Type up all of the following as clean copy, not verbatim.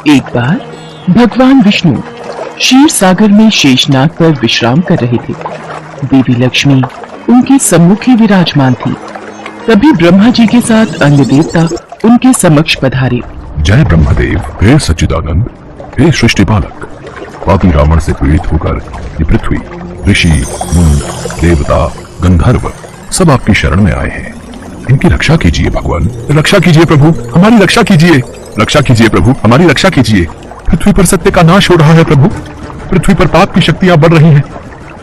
एक बार भगवान विष्णु क्षीर सागर में शेषनाग पर विश्राम कर रहे थे। देवी लक्ष्मी उनके सम्मुख ही विराजमान थी। तभी ब्रह्मा जी के साथ अन्य देवता उनके समक्ष पधारे। जय ब्रह्मदेव, हे सच्चिदानंद, हे सृष्टि पालक। पापी रावण से पीड़ित होकर ये पृथ्वी, ऋषि, मुनि, देवता, गंधर्व सब आपकी शरण में आए हैं। इनकी रक्षा कीजिए भगवान, रक्षा कीजिए प्रभु, हमारी रक्षा कीजिए, रक्षा कीजिए प्रभु, हमारी रक्षा कीजिए। पृथ्वी पर सत्य का नाश हो रहा है प्रभु, पृथ्वी पर पाप की शक्तियां बढ़ रही हैं।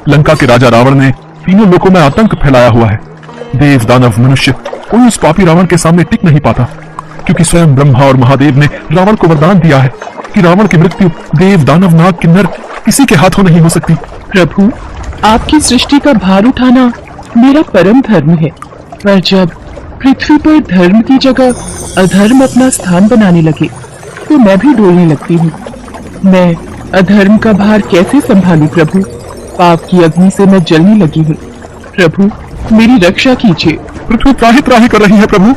लंका के राजा रावण ने तीनों लोकों में आतंक फैलाया हुआ है। देव, दानव, मनुष्य कोई उस पापी रावण के सामने टिक नहीं पाता, क्योंकि स्वयं ब्रह्मा और महादेव ने रावण को वरदान दिया है कि रावण की मृत्यु देव, दानव, नाग, किन्नर किसी के हाथों नहीं हो सकती। प्रभु, आपकी सृष्टि का भार उठाना मेरा परम धर्म है, पर जब पृथ्वी पर धर्म की जगह अधर्म अपना स्थान बनाने लगे तो मैं भी डोलने लगती हूँ। मैं अधर्म का भार कैसे संभालूं प्रभु? पाप की अग्नि से मैं जलने लगी हूँ। प्रभु, मेरी रक्षा कीजिए। पृथ्वी त्राही त्राही कर रही है प्रभु।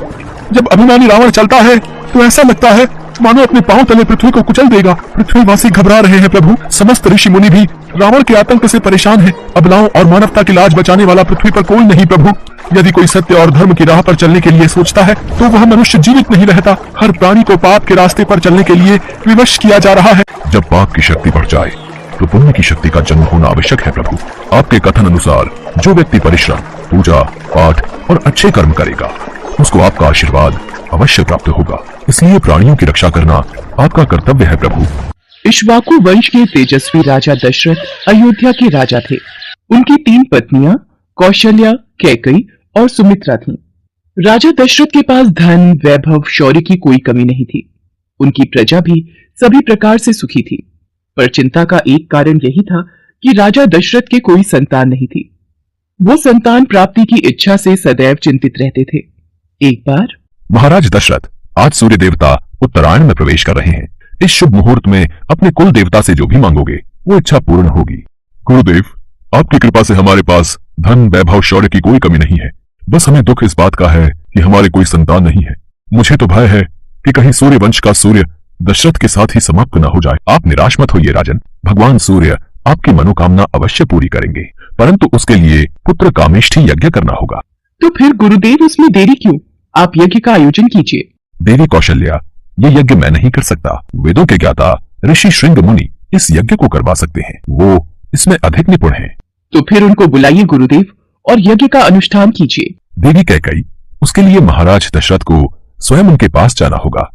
जब अभिमानी रावण चलता है तो ऐसा लगता है मानो अपने पांव तले पृथ्वी को कुचल देगा। पृथ्वीवासी घबरा रहे हैं प्रभु। समस्त ऋषि मुनि भी रावण के आतंक से परेशान हैं। अबलाओं और मानवता की लाज बचाने वाला पृथ्वी पर कोई नहीं प्रभु। यदि कोई सत्य और धर्म की राह पर चलने के लिए सोचता है तो वह मनुष्य जीवित नहीं रहता। हर प्राणी को पाप के रास्ते पर चलने के लिए विवश किया जा रहा है। जब पाप की शक्ति बढ़ जाए तो पुण्य की शक्ति का जन्म होना आवश्यक है प्रभु। आपके कथन अनुसार जो व्यक्ति परिश्रम, पूजा, पाठ और अच्छे कर्म करेगा उसको आपका आशीर्वाद अवश्य प्राप्त होगा। इसलिए प्राणियों की रक्षा करना आपका कर्तव्य है प्रभु। इक्ष्वाकु वंश के तेजस्वी राजा दशरथ अयोध्या के राजा थे। उनकी 3 पत्नियां कौशल्या, कैकेयी और सुमित्रा थीं। राजा दशरथ के पास धन, वैभव, शौर्य की कोई कमी नहीं थी। उनकी प्रजा भी सभी प्रकार से सुखी थी, पर चिंता का एक कारण यही था कि राजा दशरथ के कोई संतान नहीं थी। वो संतान प्राप्ति की इच्छा से सदैव चिंतित रहते थे। एक बार महाराज दशरथ, आज सूर्य देवता उत्तरायण में प्रवेश कर रहे हैं। इस शुभ मुहूर्त में अपने कुल देवता से जो भी मांगोगे वो इच्छा पूर्ण होगी। गुरुदेव, आपकी कृपा से हमारे पास धन, वैभव, शौर्य की कोई कमी नहीं है। बस हमें दुख इस बात का है कि हमारे कोई संतान नहीं है। मुझे तो भय है कि कहीं सूर्य वंश का सूर्य दशरथ के साथ ही समाप्त न हो जाए। आप निराश मत होइए राजन, भगवान सूर्य आपकी मनोकामना अवश्य पूरी करेंगे, परंतु उसके लिए पुत्र कामेष्ठी यज्ञ करना होगा। तो फिर गुरुदेव इसमें देरी क्यों? आप यज्ञ का आयोजन कीजिए। देवी कौशल्या, ये यज्ञ मैं नहीं कर सकता। वेदों के ज्ञाता ऋषि श्रृंग मुनि इस यज्ञ को करवा सकते हैं, वो इसमें अधिक निपुण हैं। तो फिर उनको बुलाइए गुरुदेव और यज्ञ का अनुष्ठान कीजिए। देवी कैकेयी, उसके लिए महाराज दशरथ को स्वयं उनके पास जाना होगा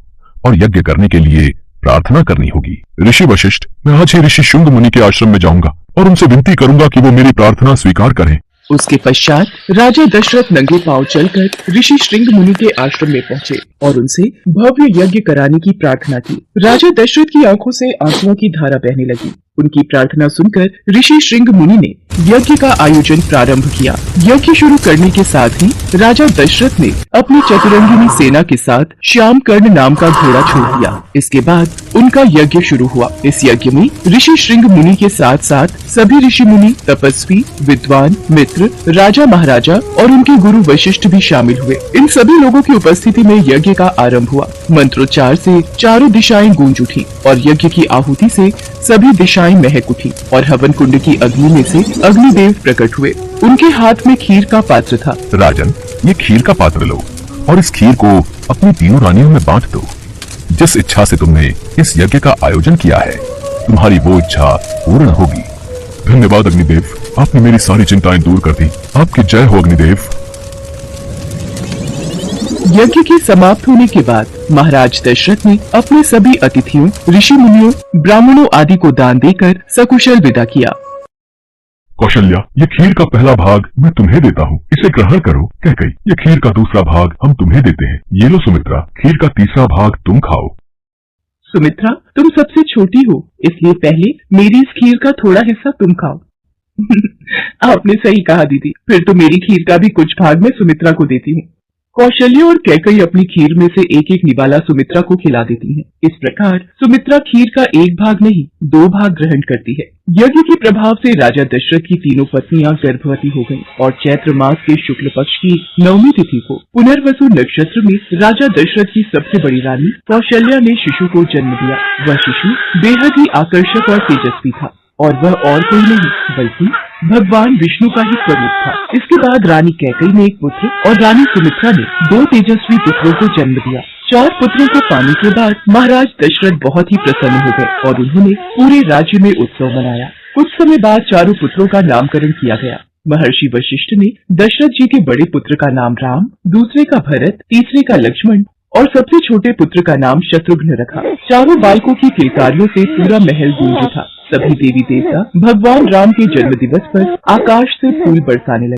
और यज्ञ करने के लिए प्रार्थना करनी होगी। ऋषि वशिष्ठ, मैं आज ही ऋषि शुंग मुनि के आश्रम में जाऊंगा और उनसे विनती करूंगा कि वो मेरी प्रार्थना स्वीकार करें। उसके पश्चात राजा दशरथ नंगे पांव चलकर ऋषि श्रृंग मुनि के आश्रम में पहुंचे और उनसे भव्य यज्ञ कराने की प्रार्थना की। राजा दशरथ की आंखों से आंसुओं की धारा बहने लगी। उनकी प्रार्थना सुनकर ऋषि श्रृंग मुनि ने यज्ञ का आयोजन प्रारंभ किया। यज्ञ शुरू करने के साथ ही राजा दशरथ ने अपनी चतुरंगिनी सेना के साथ श्याम कर्ण नाम का घोड़ा छोड़ दिया। इसके बाद उनका यज्ञ शुरू हुआ। इस यज्ञ में ऋषि श्रृंग मुनि के साथ साथ सभी ऋषि मुनि, तपस्वी, विद्वान, मित्र, राजा, महाराजा और उनके गुरु वशिष्ठ भी शामिल हुए। इन सभी लोगों की उपस्थिति में यज्ञ का आरंभ हुआ। मंत्रोच्चार से चारों दिशाएं गूंज उठी और यज्ञ की आहुति से सभी दिशाएं महक उठी और हवन कुंड की अग्नि में से अग्निदेव प्रकट हुए। उनके हाथ में खीर का पात्र था। राजन, ये खीर का पात्र लो और इस खीर को अपनी तीनों रानियों में बांट दो। जिस इच्छा से तुमने इस यज्ञ का आयोजन किया है, तुम्हारी वो इच्छा पूर्ण होगी। धन्यवाद अग्निदेव, आपने मेरी सारी चिंताएं दूर कर दी। आपकी जय हो अग्निदेव। यज्ञ के समाप्त होने के बाद महाराज दशरथ ने अपने सभी अतिथियों, ऋषि मुनियों, ब्राह्मणों आदि को दान देकर सकुशल विदा किया। कौशल्या, ये खीर का पहला भाग मैं तुम्हें देता हूँ, इसे ग्रहण करो। कैकेयी, ये खीर का दूसरा भाग हम तुम्हें देते हैं। ये लो सुमित्रा, खीर का तीसरा भाग तुम खाओ। सुमित्रा, तुम सबसे छोटी हो, इसलिए पहले मेरी इस खीर का थोड़ा हिस्सा तुम खाओ। आपने सही कहा दीदी, फिर तो मेरी खीर का भी कुछ भाग मैं सुमित्रा को देती हूँ। कौशल्य और कैकई अपनी खीर में से एक एक निवाला सुमित्रा को खिला देती हैं। इस प्रकार सुमित्रा खीर का एक भाग नहीं 2 भाग ग्रहण करती है। यज्ञ के प्रभाव से राजा दशरथ की तीनों पत्नियां गर्भवती हो गईं और चैत्र मास के शुक्ल पक्ष की 9वीं तिथि को पुनर्वसु नक्षत्र में राजा दशरथ की सबसे बड़ी रानी कौशल्या ने शिशु को जन्म दिया। वह शिशु बेहद ही आकर्षक और तेजस्वी था और वह और कोई नहीं बल्कि भगवान विष्णु का ही स्वरूप था। इसके बाद रानी कैकई ने एक पुत्र और रानी सुमित्रा ने 2 तेजस्वी पुत्रों को जन्म दिया। 4 पुत्रों को पाने के बाद महाराज दशरथ बहुत ही प्रसन्न हो गए और उन्होंने पूरे राज्य में उत्सव मनाया। कुछ समय बाद चारों पुत्रों का नामकरण किया गया। महर्षि वशिष्ठ ने दशरथ जी के बड़े पुत्र का नाम राम, दूसरे का भरत, तीसरे का लक्ष्मण और सबसे छोटे पुत्र का नाम शत्रुघ्न रखा। चारों बालकों की किलकारियों से पूरा महल गूंज उठा। सभी देवी देवता भगवान राम के जन्म दिवस पर आकाश से फूल बरसाने लगे।